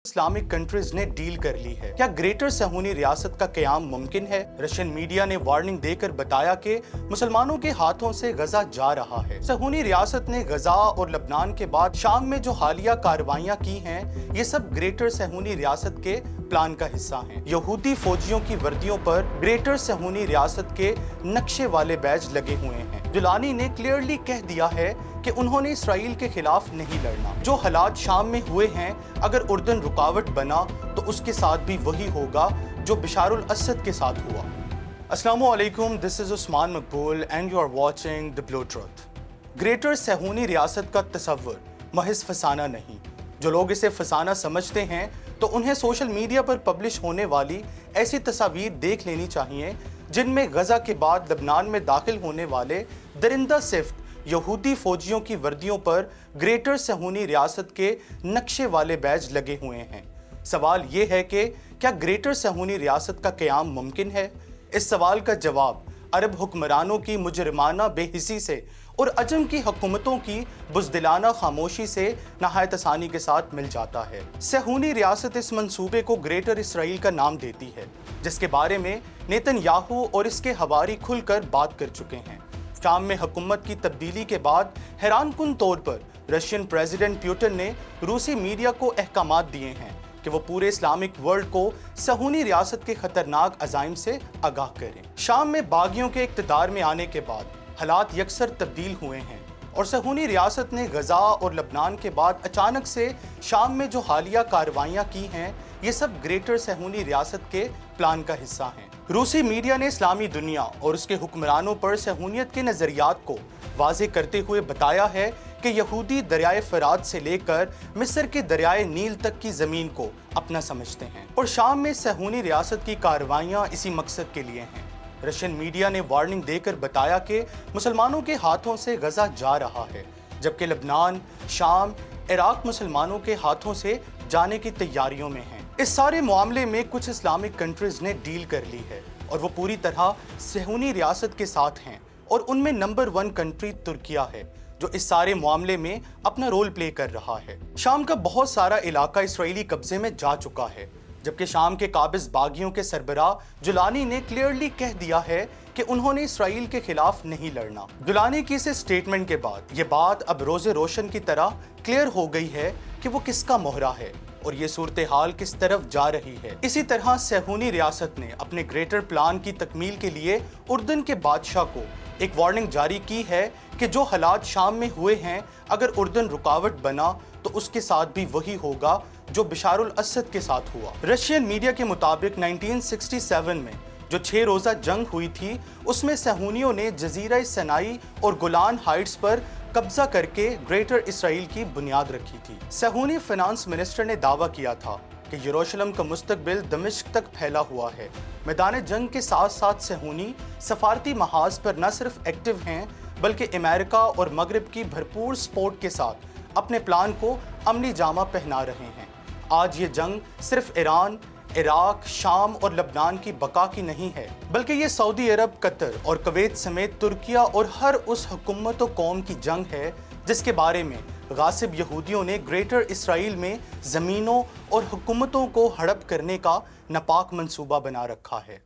Islamic countries ने deal कर ली है। क्या ग्रेटर सहूनी रियासत का क़याम मुमकिन है? रशियन मीडिया ने वार्निंग देकर बताया कि मुसलमानों के हाथों से गजा जा रहा है। सहूनी रियासत ने गजा और लबनान के बाद शाम में जो हालिया कार्रवाइयां की हैं, ये सब ग्रेटर सहूनी रियासत के प्लान का हिस्सा हैं। यहूदी फौजियों की वर्दियों पर ग्रेटर सहूनी रियासत के नक्शे वाले बैज लगे हुए हैं। जुलानी ने क्लियरली कह दिया है कि उन्होंने इसराइल के खिलाफ नहीं लड़ना। जो हालात शाम में हुए हैं, अगर उर्दन रुकावट बना तो उसके साथ भी वही होगा जो बशारुल असद के साथ हुआ। अस्सलामु अलैकुम, this is Usman Maqbool and you are watching the Blue Truth. Greater सहूनी रियासत का तस्वर महज फसाना नहीं। जो लोग इसे फसाना समझते हैं तो उन्हें सोशल मीडिया पर पब्लिश होने वाली ऐसी तस्वीर देख लेनी चाहिए जिनमें गजा के बाद लबनान में दाखिल होने वाले दरिंदा सिफ्त यहूदी फौजियों की वर्दियों पर ग्रेटर सहूनी रियासत के नक्शे वाले बैज लगे हुए हैं। सवाल ये है कि क्या ग्रेटर सहूनी रियासत का क़याम मुमकिन है? इस सवाल का जवाब अरब हुक्मरानों की मुजरिमाना बेहिसी से और अजम की हुकूमतों की बुज़दिलाना खामोशी से नहायत आसानी के साथ मिल जाता है। सहूनी रियासत इस मंसूबे को ग्रेटर इसराइल का नाम देती है, जिसके बारे में नेतन्याहू और इसके हवारी खुलकर बात कर चुके हैं। शाम में हुकूमत की तब्दीली के बाद हैरानकुन तौर पर रशियन प्रेसिडेंट पुतिन ने रूसी मीडिया को अहकामात दिए हैं कि वो पूरे इस्लामिक वर्ल्ड को सहूनी रियासत के खतरनाक अज़ाइम से आगाह करें। शाम में बागियों के इक़्तिदार में आने के बाद हालात यकसर तब्दील हुए हैं और सहूनी रियासत ने गजा और लबनान के बाद अचानक से शाम में जो हालिया कार्रवाइयाँ की हैं, ये सब ग्रेटर सहूनी रियासत के प्लान का हिस्सा हैं। रूसी मीडिया ने इस्लामी दुनिया और उसके हुक्मरानों पर सहूनियत के नज़रियात को वाज़े करते हुए बताया है कि यहूदी दरियाए फरात से लेकर मिस्र के दरियाए नील तक की ज़मीन को अपना समझते हैं और शाम में सहूनी रियासत की कार्रवाइयाँ इसी मकसद के लिए हैं। रशियन मीडिया ने वार्निंग देकर बताया कि मुसलमानों के हाथों से गजा जा रहा है, जबकि लबनान, शाम, इराक मुसलमानों के हाथों से जाने की तैयारियों में हैं। इस सारे मामले में कुछ इस्लामिक कंट्रीज ने डील कर ली है और वो पूरी तरह सहूनी रियासत के साथ हैं और उनमें नंबर 1 कंट्री तुर्किया है जो इस सारे मामले में अपना रोल प्ले कर रहा है। शाम का बहुत सारा इलाका इसराइली कब्जे में जा चुका है, जबकि शाम के काबिज बागियों के सरबराह जुलानी ने क्लियरली कह दिया है कि उन्होंने इसराइल के खिलाफ नहीं लड़ना। जुलानी की इस स्टेटमेंट के बाद ये बात अब रोज़े रोशन की तरह क्लियर हो गई है कि वो किसका मोहरा है और ये सूरत हाल किस तरफ जा रही है। इसी तरह सहूनी रियासत ने अपने ग्रेटर प्लान की तकमील के लिए उर्दन के बादशाह को एक वार्निंग जारी की है कि जो हालात शाम में हुए हैं, अगर उर्दन रुकावट बना तो उसके साथ भी वही होगा जो बशारुल असद के साथ हुआ। रशियन मीडिया के मुताबिक 1967 में जो 6 रोज़ा जंग हुई थी, उसमें सहूनियों ने जजीरा सनाई और गोलान हाइट्स पर कब्जा करके ग्रेटर इसराइल की बुनियाद रखी थी। सहूनी फाइनेंस मिनिस्टर ने दावा किया था कि यरूशलेम का मुस्तकबिल दमिश्क तक फैला हुआ है। मैदान जंग के साथ साथ सहूनी सफारती महाज पर न सिर्फ एक्टिव हैं, बल्कि अमेरिका और मगरब की भरपूर सपोर्ट के साथ अपने प्लान को अमली जामा पहना रहे हैं। आज ये जंग सिर्फ ईरान, इराक, शाम और लबनान की बका की नहीं है, बल्कि ये सऊदी अरब, कतर और कुवैत समेत तुर्किया और हर उस हुकूमत व कौम की जंग है जिसके बारे में गासिब यहूदियों ने ग्रेटर इसराइल में ज़मीनों और हुकूमतों को हड़प करने का नापाक मंसूबा बना रखा है।